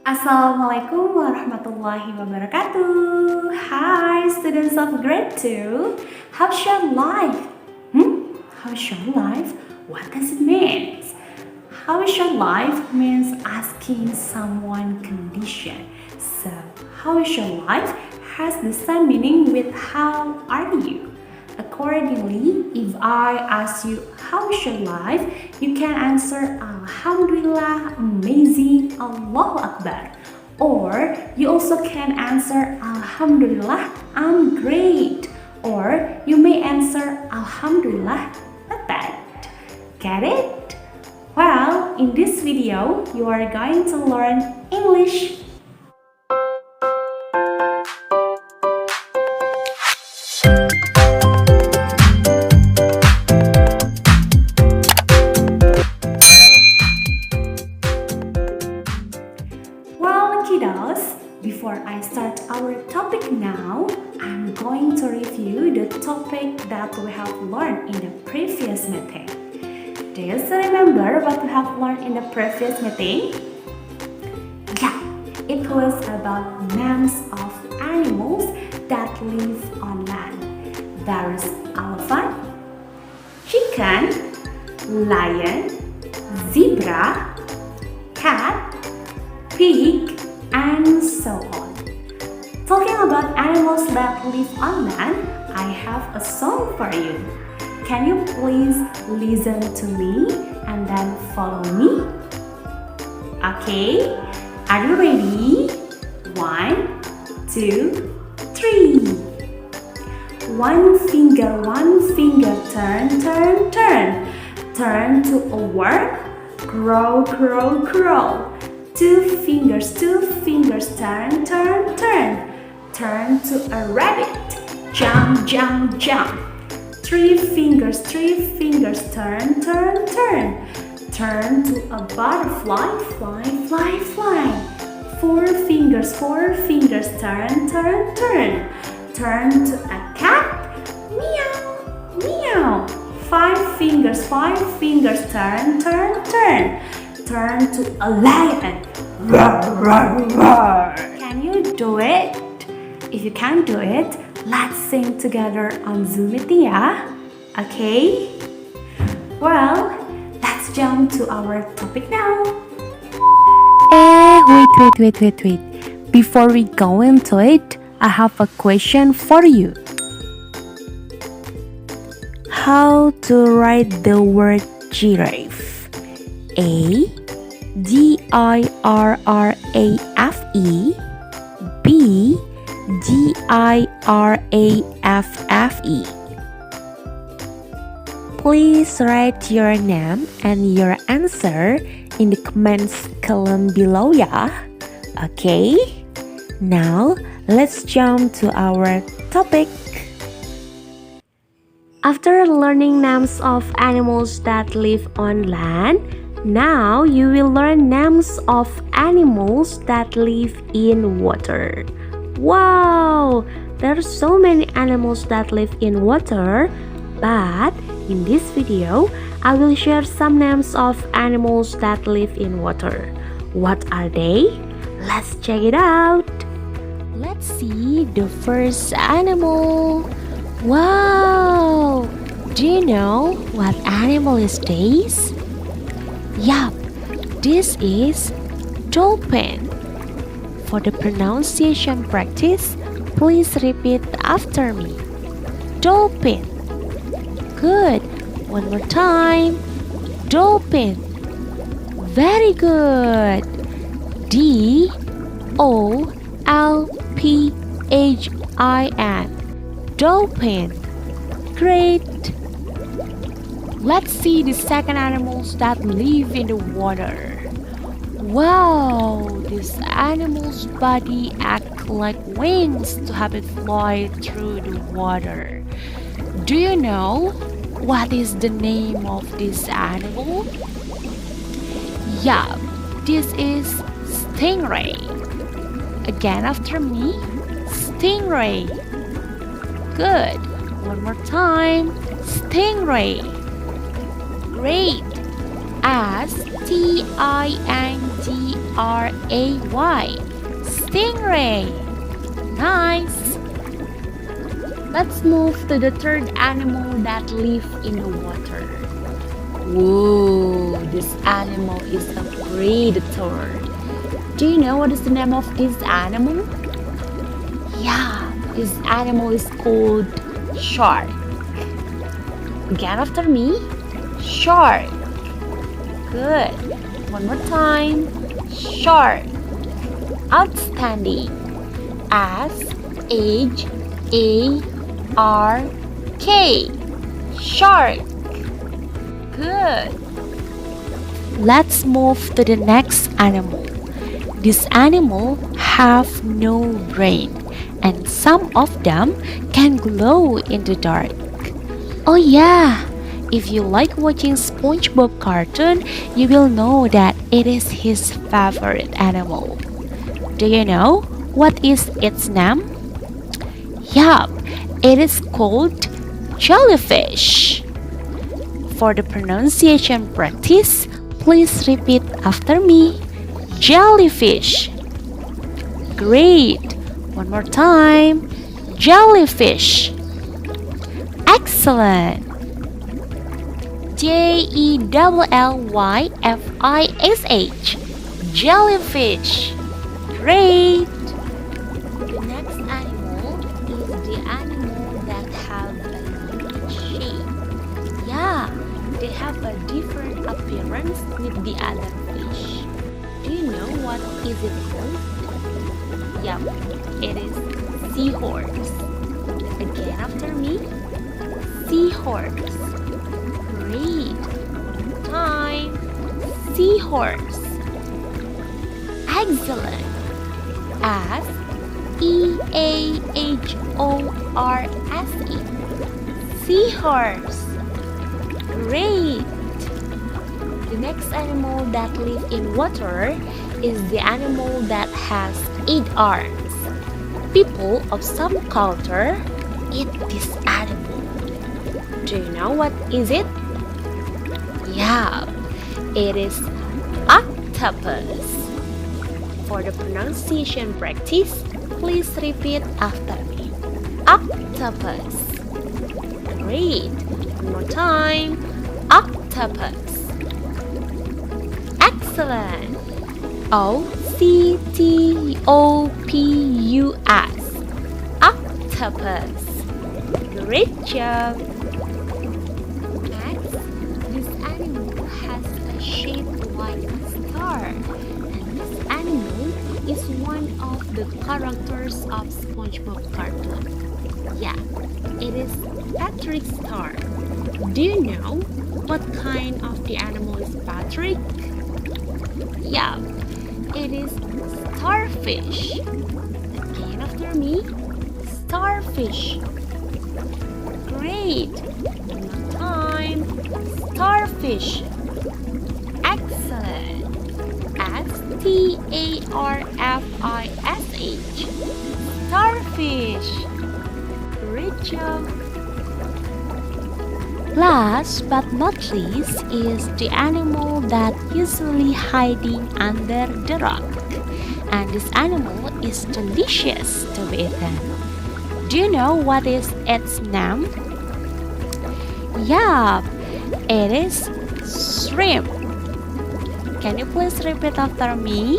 Assalamualaikum warahmatullahi wabarakatuh. Hi, students of grade 2. How's your life? How's your life? What does it mean? How's your life means asking someone condition. So, how is your life has the same meaning with how are you? Accordingly, if I ask you how is your life, you can answer Alhamdulillah, amazing, Allahu Akbar. Or you also can answer Alhamdulillah, I'm great. Or you may answer Alhamdulillah, not bad. Get it? Well, in this video, you are going to learn English. Kiddos, before I start our topic now, I'm going to review the topic that we have learned in the previous meeting. Do you still remember what we have learned in the previous meeting? Yeah, it was about names of animals that live on land. There is elephant, chicken, lion, zebra, cat, pig, and so on. Talking about animals that live on land, I have a song for you. Can you please listen to me and then follow me? Okay, are you ready? 1, 2, 3. One finger, turn, turn, turn. Turn to a worm, crow, crow, crow. Two fingers, turn, turn, turn. Turn to a rabbit, jump, jump, jump. Three fingers, turn, turn, turn. Turn to a butterfly, fly, fly, fly. Four fingers, turn, turn, turn. Turn to a cat, meow, meow. Five fingers, turn, turn, turn. Turn to a lion. Roar, roar, roar. Can you do it? If you can't do it, let's sing together on Zoom meeting, ya. Okay? Well, let's jump to our topic now. Wait. Before we go into it, I have a question for you. How to write the word giraffe? A, Giraffe, B, Giraffe. Please write your name and your answer in the comments column below, ya. Okay? Now, let's jump to our topic. After learning names of animals that live on land, now you will learn names of animals that live in water. Wow! There are so many animals that live in water, but in this video, I will share some names of animals that live in water. What are they? Let's check it out. Let's see the first animal. Wow! Do you know what animal is this? Yup, this is dolphin. For the pronunciation practice, please repeat after me. Dolphin. Good. One more time. Dolphin. Very good. D-O-L-P-H-I-N. Dolphin. Great. Let's see the second animals that live in the water. Wow, this animal's body acts like wings to have it fly through the water. Do you know what is the name of this animal? Yeah, this is stingray. Again after me, stingray. Good. One more time, stingray. Great. S-T-I-N-G Stingray. Nice. Let's move to the third animal that lives in the water. Whoa, this animal is a predator. Do you know what is the name of this animal? Yeah, this animal is called shark. Again after me. Shark. Good. One more time. Shark. Outstanding. S-H-A-R-K. Shark. Good. Let's move to the next animal. This animal have no brain, and some of them can glow in the dark. Oh yeah, if you like watching SpongeBob cartoon, you will know that it is his favorite animal. Do you know what is its name? Yup, it is called jellyfish. For the pronunciation practice, please repeat after me. Jellyfish. Great. One more time. Jellyfish. Excellent. Jellyfish. Jellyfish. Great. The next animal is the animal that have a unique shape. Yeah, they have a different appearance with the other fish. Do you know what is it called? Yup, it is seahorse. Again after me. Seahorse. Great. One more time. Seahorse. Excellent. S-E-A-H-O-R-S-E. Seahorse. Great. The next animal that lives in water is the animal that has 8 arms. People of some culture eat this animal. Do you know what is it? Yeah, it is octopus. For the pronunciation practice, please repeat after me. Octopus. Great. One more time. Octopus. Excellent. O-C-T-O-P-U-S. Octopus. Great job. Next, this animal has a shape like a star. And this animal is one of the characters of SpongeBob cartoon. Yeah, it is Patrick Star. Do you know what kind of the animal is Patrick? Yeah, it is starfish. Again after me. Starfish. Great. One more time. Starfish. Excellent. S-T-A-R-F-I-S-H. Starfish. Great job. Last but not least is the animal that usually hiding under the rock. And this animal is delicious to be eaten. Do you know what is its name? Yup, it is shrimp. Can you please repeat after me?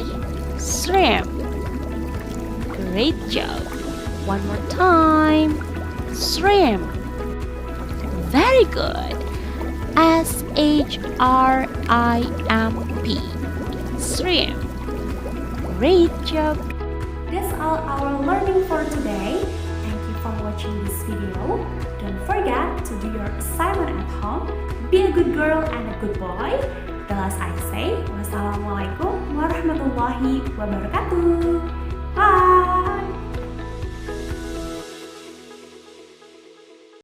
Shrimp. Great job. One more time. Shrimp. Very good. S-H-R-I-M-P. Shrimp. Great job. That's all our learning for today. Thank you for watching this video. Don't forget to do your assignment at home. Be a good girl and a good boy. The last I say, wassalamualaikum warahmatullahi wabarakatuh. Bye.